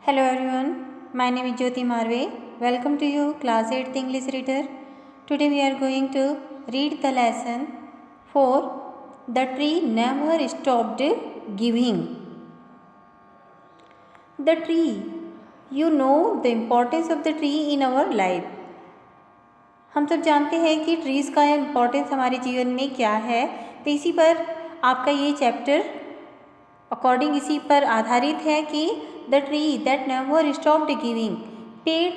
Hello everyone, my name is Jyoti Marve. Welcome to you class 8th English reader. Today we are going to read the lesson 4. The tree never stopped giving. The tree. You know the importance of the tree in our life. हम सब जानते हैं कि trees का importance हमारे जीवन में क्या है, तो इसी पर आपका ये चैप्टर अकॉर्डिंग इसी पर आधारित है कि the tree that never stopped giving. पेड़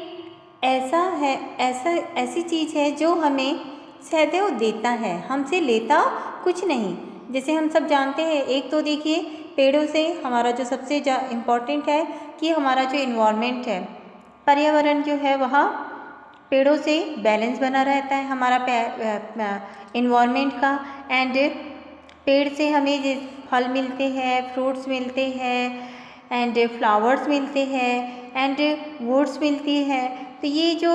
ऐसी चीज़ है जो हमें सदैव देता है, हमसे लेता कुछ नहीं। जैसे हम सब जानते हैं, एक तो देखिए पेड़ों से हमारा जो सबसे इम्पॉर्टेंट है कि हमारा जो इन्वायरमेंट है, पर्यावरण जो है वह पेड़ों से बैलेंस बना रहता है हमारा इन्वायरमेंट का। एंड पेड़ से हमें फल मिलते हैं, फ्रूट्स मिलते हैं, एंड फ्लावर्स मिलते हैं, एंड वुड्स मिलती है। तो ये जो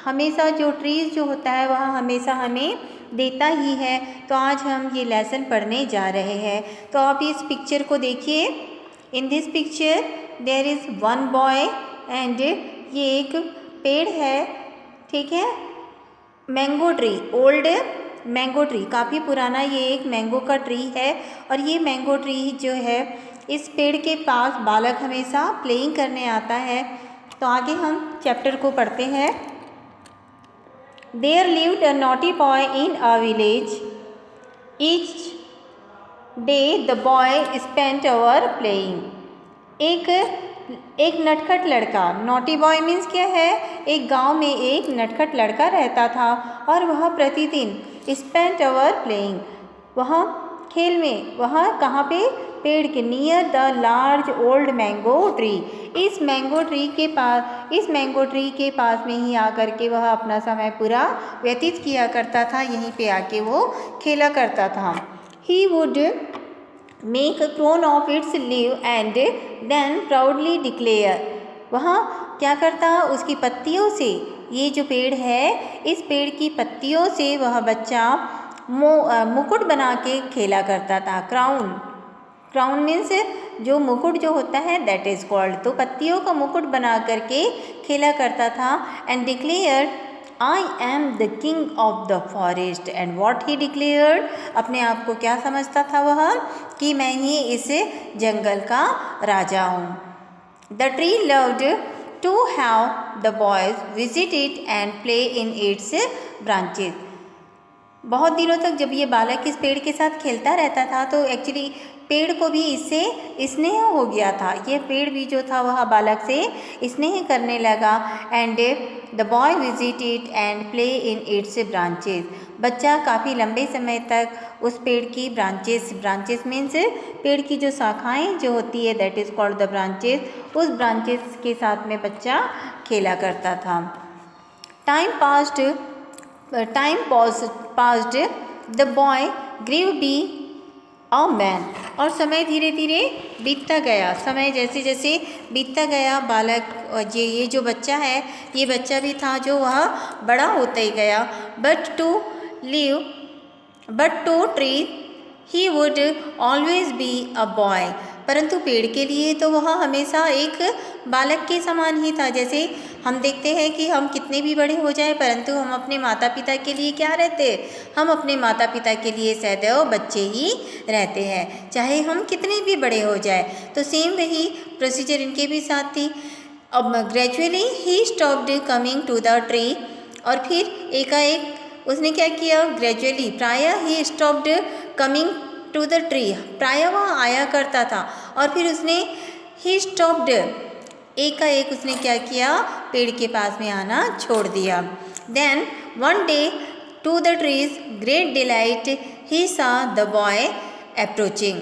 हमेशा जो ट्रीज़ जो होता है वह हमेशा हमें देता ही है। तो आज हम ये लेसन पढ़ने जा रहे हैं। तो आप इस पिक्चर को देखिए। In this picture there is one boy and ये एक पेड़ है, ठीक है, mango tree, old mango tree, काफ़ी पुराना ये एक मैंगो का ट्री है। और ये मैंगो ट्री जो है, इस पेड़ के पास बालक हमेशा प्लेइंग करने आता है। तो आगे हम चैप्टर को पढ़ते हैं। There lived a naughty boy in a village. Each day the boy spent hour playing. एक नटखट लड़का, नॉटी बॉय मीन्स क्या है, एक गांव में एक नटखट लड़का रहता था और वह प्रतिदिन स्पेंट अवर प्लेइंग, वह खेल में, वह कहाँ पे, पेड़ के near the large old mango tree. इस मैंगो ट्री के पास में ही आकर के वह अपना समय पूरा व्यतीत किया करता था, यहीं पे आके वो खेला करता था। He would make a crown of its leaf and then proudly declare। वहाँ क्या करता, उसकी पत्तियों से, ये जो पेड़ है, इस पेड़ की पत्तियों से वह बच्चा मुकुट बना के खेला करता था। क्राउन मीन्स जो मुकुट जो होता है, दैट इज़ कॉल्ड। तो पत्तियों का मुकुट बना करके खेला करता था। And declare I am the king of the forest। and what he declared, अपने आप को क्या समझता था वह, कि मैं ही इस जंगल का राजा हूँ। The tree loved to have the boys visit it and play in its branches। बहुत दिनों तक जब ये बालक इस पेड़ के साथ खेलता रहता था, तो एक्चुअली पेड़ को भी इससे स्नेह हो गया था। ये पेड़ भी जो था वह बालक से स्नेह करने लगा। And the boy visit it and play in its branches. बच्चा काफ़ी लंबे समय तक उस पेड़ की ब्रांचेस मीन्स पेड़ की जो शाखाएं जो होती है, that is called the branches, उस ब्रांचेस के साथ में बच्चा खेला करता था। Time passed the boy grew be a man. और समय धीरे धीरे बीतता गया, समय जैसे जैसे बीतता गया, बालक ये जो बच्चा है, ये बच्चा भी था जो वह बड़ा होता ही गया। But to tree he would always be a boy. परंतु पेड़ के लिए तो वह हमेशा एक बालक के समान ही था। जैसे हम देखते हैं कि हम कितने भी बड़े हो जाए, परंतु हम अपने माता पिता के लिए क्या रहते, हम अपने माता पिता के लिए सदैव बच्चे ही रहते हैं, चाहे हम कितने भी बड़े हो जाए। तो सेम वही प्रोसीजर इनके भी साथ थी। अब gradually he stopped coming to the tree. और फिर एकाएक उसने क्या किया, ग्रेजुअली, प्रायः he stopped coming to the tree, प्रायः वह आया करता था, और फिर उसने ही स्टॉप्ड, एकाएक उसने क्या किया, पेड़ के पास में आना छोड़ दिया। Then one day to the trees great delight he saw the boy approaching.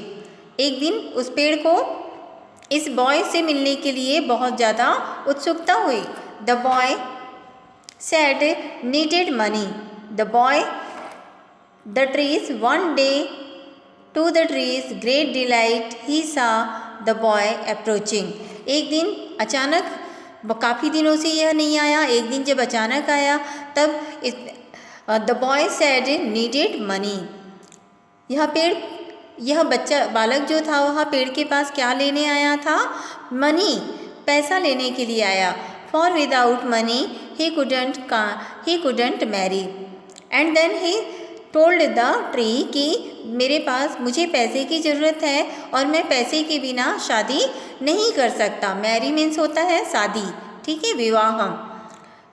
एक दिन उस पेड़ को इस बॉय से मिलने के लिए बहुत ज़्यादा उत्सुकता हुई। The boy said needed money. The trees one day to the trees great delight he saw the boy approaching. एक दिन अचानक, काफ़ी दिनों से यह नहीं आया, एक दिन जब अचानक आया, तब the boy said needed money. यह बच्चा, बालक जो था, वह पेड़ के पास क्या लेने आया था, मनी, पैसा लेने के लिए आया। For without money he couldn't marry. And then he told the tree कि मेरे पास मुझे पैसे की ज़रूरत है और मैं पैसे के बिना शादी नहीं कर सकता। मैरी मीन्स होता है शादी, ठीक है, विवाह।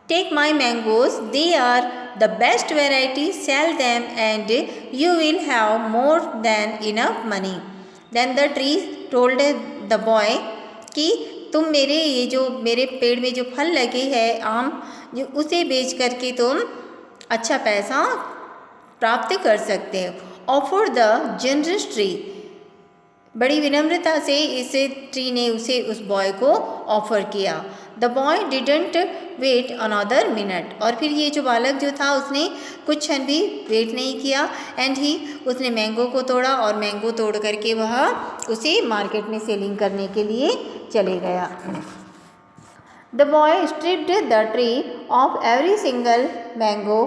Take my mangoes, they are the best variety, sell them and you will have more than enough money. Then the tree told the boy कि तुम मेरे पेड़ में जो फल लगे हैं आम, जो उसे बेच करके तुम अच्छा पैसा प्राप्त कर सकते हो। ऑफर द जनरस ट्री, बड़ी विनम्रता से इस ट्री ने उस बॉय को ऑफर किया। The boy didn't wait another minute, और फिर ये जो बालक जो था उसने कुछ क्षण भी वेट नहीं किया। एंड ही उसने मैंगो को तोड़ा और मैंगो तोड़ करके वह उसे मार्केट में सेलिंग करने के लिए चले गया। The boy stripped the tree of every single mango,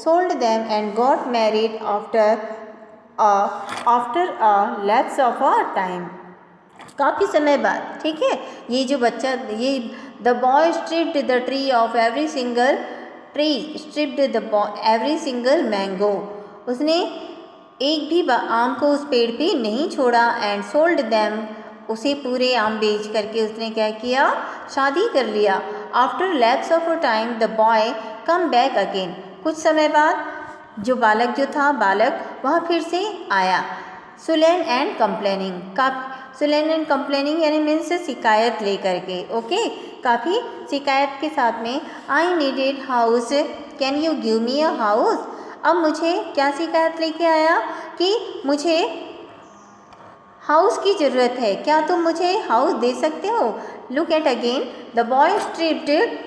sold them and got married after a lapse of a time। काफ़ी समय बाद, ठीक है, ये जो बच्चा the boy stripped the tree of every single mango, उसने एक भी आम को उस पेड़ पे नहीं छोड़ा। एंड सोल्ड दैम, उसे पूरे आम बेच करके उसने क्या किया, शादी कर लिया। After lapse of a time the boy come back again, कुछ समय बाद जो बालक वह फिर से आया। सुलेन एंड कंप्लेनिंग यानी मीन्स शिकायत लेकर के, ओके, काफ़ी शिकायत के साथ में। I needed house, can you give me a house. अब मुझे क्या शिकायत लेके आया कि मुझे हाउस की ज़रूरत है, क्या तुम मुझे हाउस दे सकते हो। Look at again, the boy stripped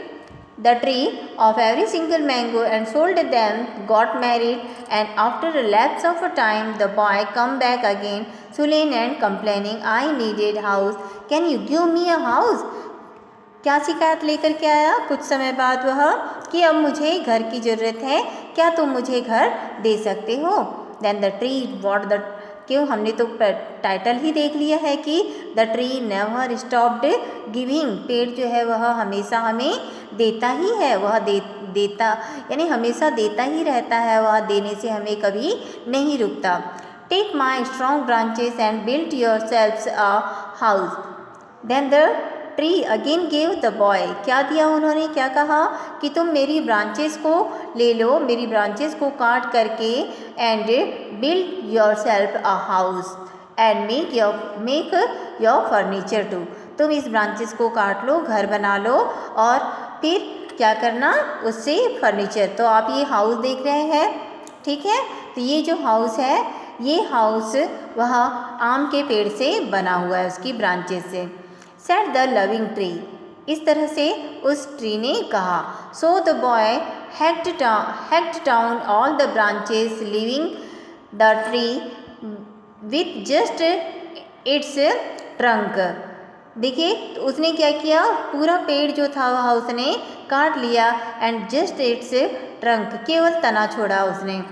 the tree of every single mango and sold them, got married, and after a lapse of a time the boy come back again, sullen and complaining, I needed house, can you give me a house। क्या शिकायत लेकर के आया कुछ समय बाद वह कि अब मुझे घर की ज़रूरत है, क्या तुम मुझे घर दे सकते हो। Then the tree what the, क्यों, हमने तो टाइटल ही देख लिया है कि the tree never stopped giving, पेड़ जो है वह हमेशा हमें देता ही है, वह देता यानी हमेशा देता ही रहता है, वह देने से हमें कभी नहीं रुकता। Take my strong branches and build yourselves a house. Then the tree again gave the boy, क्या दिया उन्होंने, क्या कहा कि तुम मेरी ब्रांचेस को ले लो, मेरी ब्रांचेस को काट करके and build yourself a house and make your furniture too, तुम इस ब्रांचेस को काट लो, घर बना लो और फिर क्या करना, उससे फर्नीचर। तो आप ये हाउस देख रहे हैं, ठीक है, तो ये जो हाउस है, ये हाउस वह आम के पेड़ से बना हुआ है, उसकी ब्रांचेस से। सेड द लविंग ट्री, इस तरह से उस ट्री ने कहा। So the boy hacked down all the branches leaving the tree with just it's trunk. देखिए तो उसने क्या किया, पूरा पेड़ जो था वह उसने काट लिया एंड जस्ट इट्स ट्रंक, केवल तना छोड़ा उसने।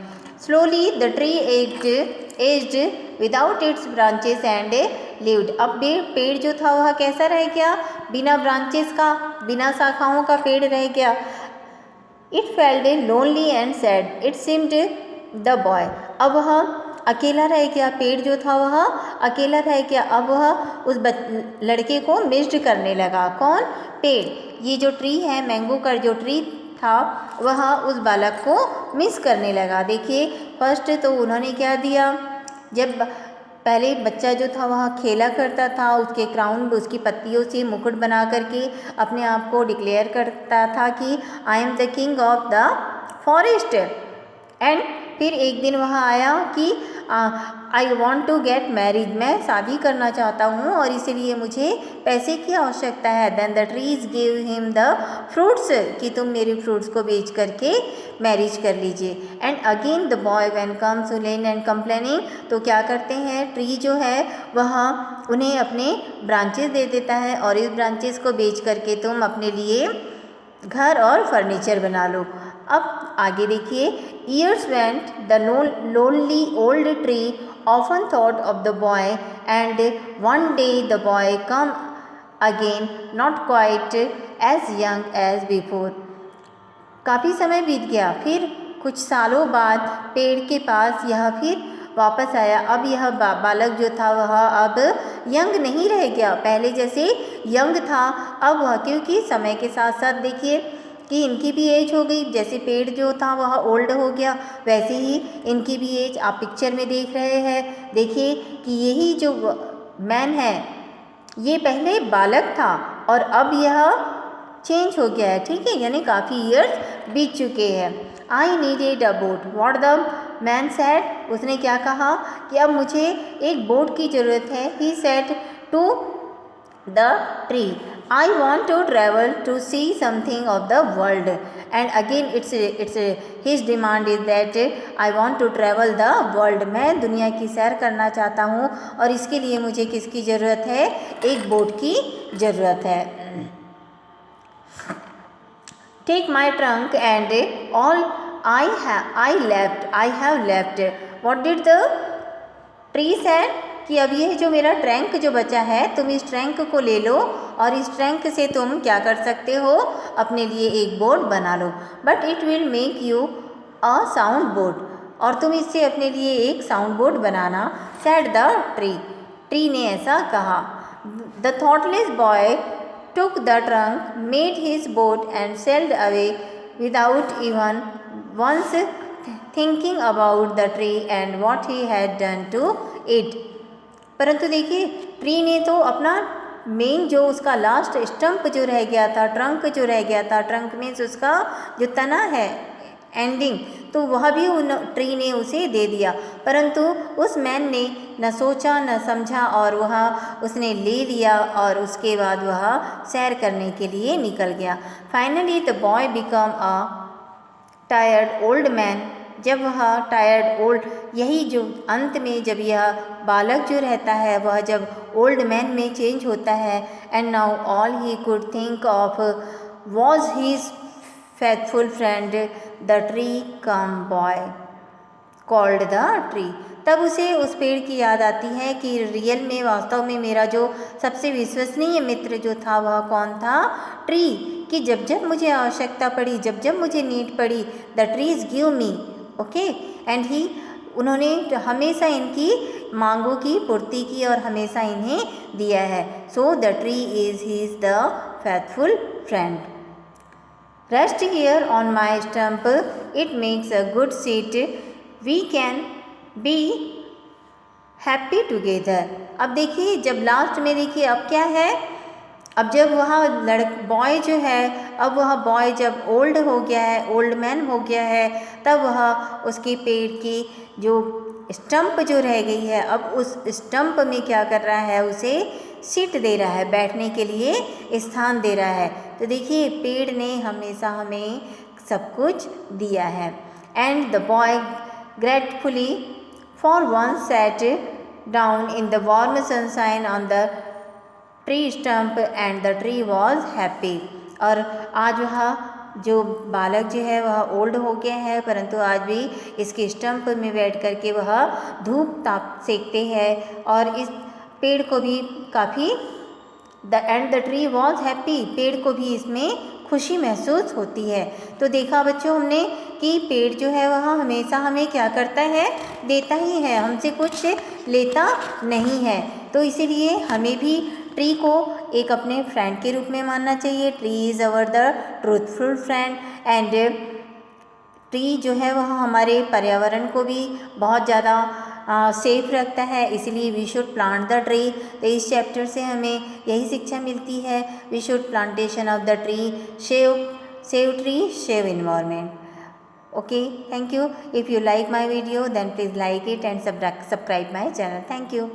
Slowly the tree aged without its branches and lived, अब पेड़ जो था वह कैसा रह गया, बिना ब्रांचेस का, बिना शाखाओं का पेड़ रह गया। It felt lonely and sad, it seemed the boy, अब वह अकेला रह गया, पेड़ जो था वह अकेला रह गया। अब वह उस लड़के को मिस्ड करने लगा, कौन, पेड़, ये जो ट्री है, मैंगो का जो ट्री था वह उस बालक को मिस करने लगा। देखिए फर्स्ट तो उन्होंने क्या दिया, जब पहले बच्चा जो था वह खेला करता था, उसके क्राउन, उसकी पत्तियों से मुकुट बना करके अपने आप को डिक्लेयर करता था कि I am the king of the forest. And फिर एक दिन वह आया कि I want to get married, मैं शादी करना चाहता हूँ और इसीलिए मुझे पैसे की आवश्यकता है। Then the trees give him the fruits, कि तुम मेरे फ्रूट्स को बेच करके मैरिज कर लीजिए। And again the boy when comes sullen and complaining, तो क्या करते हैं, ट्री जो है वह उन्हें अपने ब्रांचेस दे देता है और इस ब्रांचेस को बेच करके तुम अपने लिए घर और फर्नीचर बना लो। अब आगे देखिए, years went the lonely old tree often thought of the boy and one day the boy again, not quite as young as before. काफ़ी समय बीत गया, फिर कुछ सालों बाद पेड़ के पास यह फिर वापस आया। अब यह बालक जो था वह अब यंग नहीं रह गया, पहले जैसे यंग था अब वह, क्योंकि समय के साथ साथ देखिए कि इनकी भी एज हो गई, जैसे पेड़ जो था वह ओल्ड हो गया वैसे ही इनकी भी एज आप पिक्चर में देख रहे हैं। देखिए कि यही जो मैन है ये पहले बालक था और अब यह चेंज हो गया है, ठीक है, यानी काफ़ी ईयर्स बीत चुके हैं। I needed a boat, what the man said, उसने क्या कहा कि अब मुझे एक बोट की ज़रूरत है। He said to the tree, I want to travel to see something of the world, and again it's his demand is that I want to travel the world, मैं दुनिया की सैर करना चाहता हूँ और इसके लिए मुझे किसकी ज़रूरत है, एक बोट की ज़रूरत है। Take my trunk and all I have left. What did the tree said? कि अब ये जो मेरा ट्रंक जो बचा है तुम इस ट्रंक को ले लो और इस ट्रंक से तुम क्या कर सकते हो, अपने लिए एक बोट बना लो। But it will make you a sound boat, और तुम इससे अपने लिए एक साउंड बोट बनाना। सेड द ट्री, ट्री ने ऐसा कहा। The thoughtless boy took the trunk, made his boat and sailed away without even once thinking about the tree and what he had done to it. परंतु देखिए tree ने तो अपना main जो उसका लास्ट स्टंप जो रह गया था, ट्रंक जो रह गया था, ट्रंक मीन्स उसका जो तना है एंडिंग, तो वह भी उन ट्री ने उसे दे दिया। परंतु उस मैन ने न सोचा न समझा और वह उसने ले लिया और उसके बाद वह सैर करने के लिए निकल गया। Finally the boy become a tired old man, जब वह टायर्ड ओल्ड, यही जो अंत में जब यह बालक जो रहता है वह जब ओल्ड मैन में चेंज होता है, and now all he could think of was his faithful friend the tree come boy called the tree, तब उसे उस पेड़ की याद आती है कि रियल में वास्तव में मेरा जो सबसे विश्वसनीय मित्र जो था वह कौन था, ट्री, कि जब जब मुझे आवश्यकता पड़ी, जब जब मुझे नीड पड़ी, the trees give me, okay, and he, उन्होंने हमेशा इनकी मांगों की पूर्ति की और हमेशा इन्हें दिया है। So the tree is his the faithful friend. Rest here on my stump, it makes a good seat, we can be happy together। अब देखिए जब लास्ट में देखिए अब क्या है, अब जब वह बॉय जो है, अब वह बॉय जब ओल्ड हो गया है, ओल्ड मैन हो गया है, तब वह उसके पेड़ की जो स्टंप जो रह गई है, अब उस स्टंप में क्या कर रहा है, उसे सीट दे रहा है, बैठने के लिए स्थान दे रहा है। तो देखिए पेड़ ने हमेशा हमें सब कुछ दिया है। And the boy gratefully for once sat down in the warm sunshine on the tree stump and the tree was happy। और आज वह जो बालक जो है वह ओल्ड हो गया है, परंतु आज भी इसके स्टंप में बैठ कर के वह धूप ताप सेकते हैं और इस पेड़ को भी काफ़ी and the tree was happy, पेड़ को भी इसमें खुशी महसूस होती है। तो देखा बच्चों हमने कि पेड़ जो है वह हमेशा हमें क्या करता है, देता ही है, हमसे कुछ लेता नहीं है। तो इसीलिए हमें भी ट्री को एक अपने फ्रेंड के रूप में मानना चाहिए। Tree is our the truthful friend, and tree जो है वह हमारे पर्यावरण को भी बहुत ज़्यादा सेफ रखता है, इसलिए we should plant the tree. तो इस चैप्टर से हमें यही शिक्षा मिलती है, we should plantation of the tree, save tree, save environment. Okay, thank you. If you like my video then please like it and subscribe my channel. Thank you.